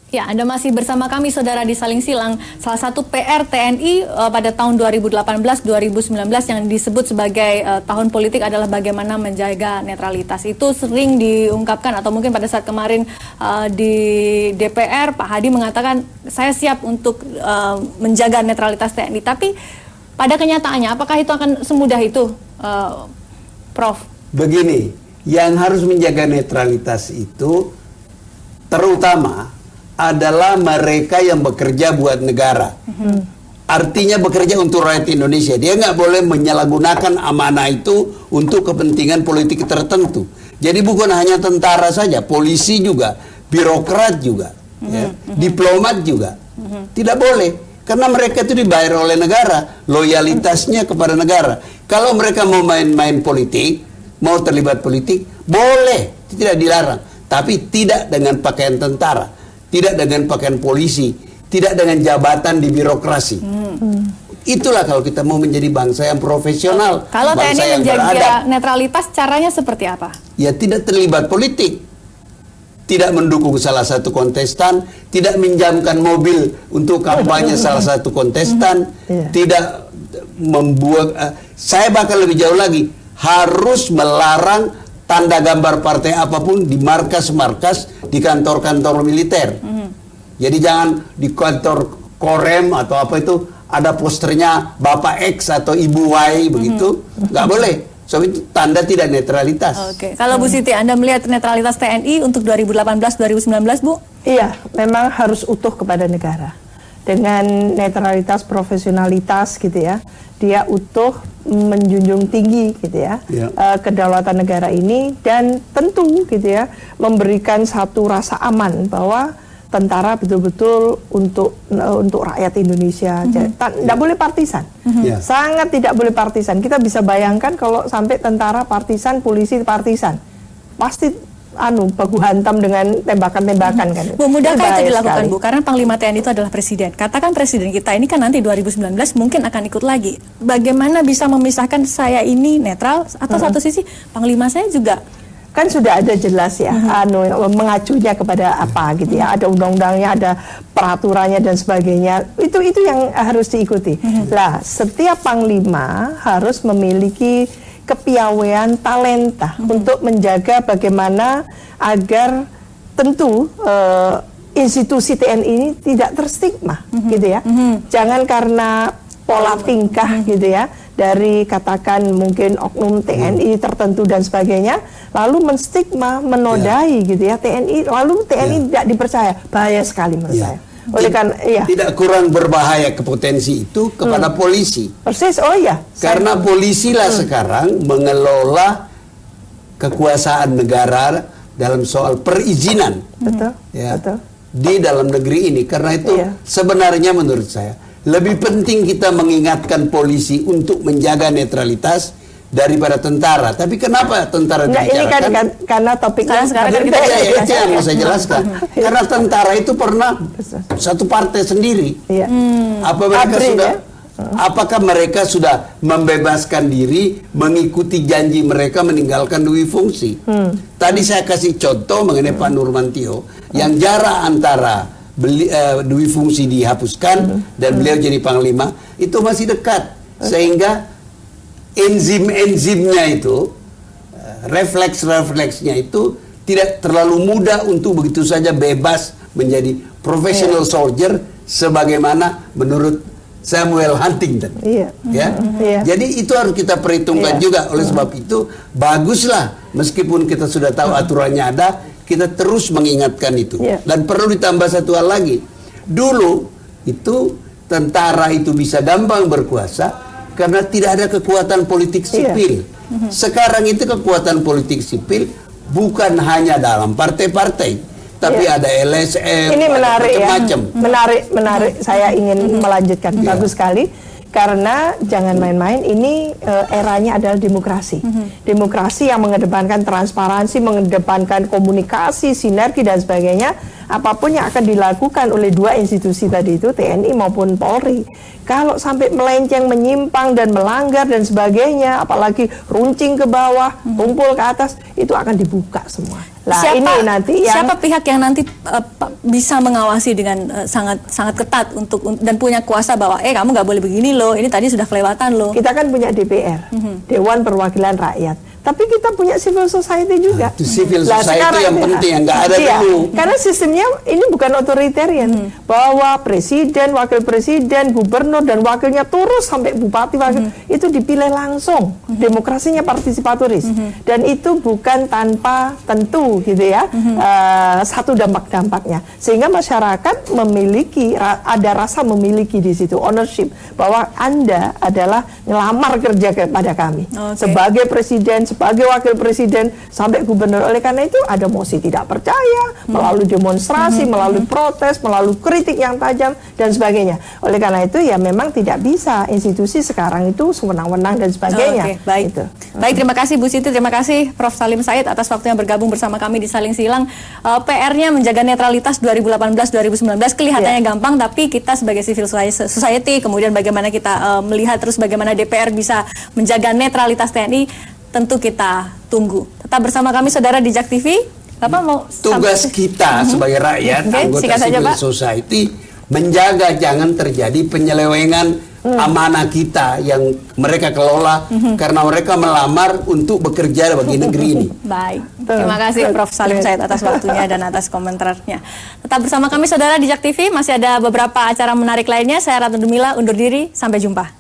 Ya, Anda masih bersama kami, Saudara, di Saling Silang. Salah satu PR TNI pada tahun 2018-2019 yang disebut sebagai tahun politik adalah bagaimana menjaga netralitas. Itu sering diungkapkan, atau mungkin pada saat kemarin di DPR, Pak Hadi mengatakan, saya siap untuk menjaga netralitas TNI. Tapi pada kenyataannya, apakah itu akan semudah itu, Prof? Begini, yang harus menjaga netralitas itu terutama adalah mereka yang bekerja buat negara. Artinya bekerja untuk rakyat Indonesia. Dia nggak boleh menyalahgunakan amanah itu untuk kepentingan politik tertentu. Jadi bukan hanya tentara saja, polisi juga, birokrat juga, ya, diplomat juga. Tidak boleh, karena mereka itu dibayar oleh negara, loyalitasnya kepada negara. Kalau mereka mau main-main politik, mau terlibat politik, boleh, tidak dilarang. Tapi tidak dengan pakaian tentara, tidak dengan pakaian polisi, tidak dengan jabatan di birokrasi. Itulah kalau kita mau menjadi bangsa yang profesional. Kalau TNI menjaga netralitas, caranya seperti apa? Ya, tidak terlibat politik, tidak mendukung salah satu kontestan, tidak minjamkan mobil untuk kampanye salah satu kontestan, tidak membuat. Saya bahkan lebih jauh lagi, harus melarang tanda gambar partai apapun di markas-markas, di kantor-kantor militer. Jadi jangan di kantor Korem atau apa itu ada posternya Bapak X atau Ibu Y begitu, nggak boleh. So itu tanda tidak netralitas. Oke. Kalau Bu Siti, Anda melihat netralitas TNI untuk 2018-2019, Bu? Iya, memang harus utuh kepada negara. Dengan netralitas, profesionalitas gitu ya, dia utuh, menjunjung tinggi gitu ya, kedaulatan negara ini, dan tentu gitu ya, memberikan satu rasa aman bahwa tentara betul-betul untuk rakyat Indonesia. Tidak boleh partisan, sangat tidak boleh partisan. Kita bisa bayangkan kalau sampai tentara partisan, polisi partisan, pasti baku hantam dengan tembakan-tembakan kan. Bu, mudahkah itu dilakukan, Bu? Karena Panglima TNI itu adalah presiden. Katakan presiden kita ini kan nanti 2019 mungkin akan ikut lagi. Bagaimana bisa memisahkan saya ini netral, atau satu sisi Panglima saya juga kan sudah ada jelas ya, mengacunya kepada apa gitu ya, ada undang-undangnya, ada peraturannya dan sebagainya. Itu yang harus diikuti. Lah, setiap Panglima harus memiliki kepiawaian, talenta untuk menjaga bagaimana agar tentu institusi TNI ini tidak terstigma, gitu ya. Jangan karena pola tingkah gitu ya, dari katakan mungkin oknum TNI tertentu dan sebagainya, lalu menstigma, menodai gitu ya TNI, lalu TNI tidak dipercaya. Bahaya sekali menurut saya. Oleh karena tidak kurang berbahaya kepotensi itu kepada polisi. Persis, oh iya. Karena polisi lah sekarang mengelola kekuasaan negara dalam soal perizinan. Betul. Ya, betul. Di dalam negeri ini. Karena itu sebenarnya menurut saya lebih penting kita mengingatkan polisi untuk menjaga netralitas daripada tentara. Tapi kenapa tentara dibicarakan? Ini kan karena topiknya sekarang kita itu yang mau saya jelaskan. Karena tentara itu pernah satu partai sendiri. Apakah mereka sudah membebaskan diri mengikuti janji mereka meninggalkan dui fungsi? Tadi saya kasih contoh mengenai Pak Nurmantio yang jarak antara dui fungsi dihapuskan dan beliau jadi panglima itu masih dekat, sehingga enzimnya itu, refleksnya itu tidak terlalu mudah untuk begitu saja bebas menjadi professional soldier sebagaimana menurut Samuel Huntington. Jadi itu harus kita perhitungkan juga. Oleh sebab itu baguslah meskipun kita sudah tahu aturannya ada, kita terus mengingatkan itu. Dan perlu ditambah satu hal lagi. Dulu itu tentara itu bisa gampang berkuasa karena tidak ada kekuatan politik sipil. Sekarang itu kekuatan politik sipil bukan hanya dalam partai-partai, tapi ada LSM, ini menarik macam-macam. Menarik. Saya ingin melanjutkan. Bagus sekali. Karena jangan main-main, ini eranya adalah demokrasi. Demokrasi yang mengedepankan transparansi, mengedepankan komunikasi, sinergi dan sebagainya. apapun yang akan dilakukan oleh dua institusi tadi itu, TNI maupun Polri, kalau sampai melenceng, menyimpang dan melanggar dan sebagainya, apalagi runcing ke bawah, tumpul ke atas, itu akan dibuka semua. Lah ini nanti siapa pihak yang nanti bisa mengawasi dengan sangat ketat dan punya kuasa bahwa kamu nggak boleh begini loh, ini tadi sudah kelewatan loh. Kita kan punya DPR, Dewan Perwakilan Rakyat. Tapi kita punya civil society juga. Itu civil society yang penting, yang nggak ada dulu. Karena sistemnya ini bukan otoritarian, bahwa presiden, wakil presiden, gubernur dan wakilnya terus sampai bupati, wakil itu dipilih langsung. Demokrasinya partisipatoris dan itu bukan tanpa tentu gitu ya. Satu dampak-dampaknya sehingga masyarakat memiliki ada rasa memiliki di situ ownership bahwa Anda adalah ngelamar kerja kepada kami sebagai presiden, sebagai wakil presiden sampai gubernur. Oleh karena itu ada mosi tidak percaya melalui demonstrasi, melalui protes, melalui kritik yang tajam dan sebagainya. Oleh karena itu ya memang tidak bisa institusi sekarang itu sewenang-wenang dan sebagainya. Baik. Gitu. Baik, terima kasih Bu Siti, terima kasih Prof Salim Said atas waktunya bergabung bersama kami di Saling Silang. PR-nya menjaga netralitas 2018-2019 kelihatannya gampang, tapi kita sebagai civil society, kemudian bagaimana kita melihat terus bagaimana DPR bisa menjaga netralitas TNI, tentu kita tunggu. Tetap bersama kami saudara di JAK TV. Bapak mau tugas kita sebagai rakyat, anggota civil society, menjaga jangan terjadi penyelewengan amanah kita yang mereka kelola karena mereka melamar untuk bekerja bagi negeri ini. Baik, terima kasih Prof Salim Said atas waktunya dan atas komentarnya. Tetap bersama kami saudara di JAK TV, masih ada beberapa acara menarik lainnya. Saya Ratu Dumila undur diri, sampai jumpa.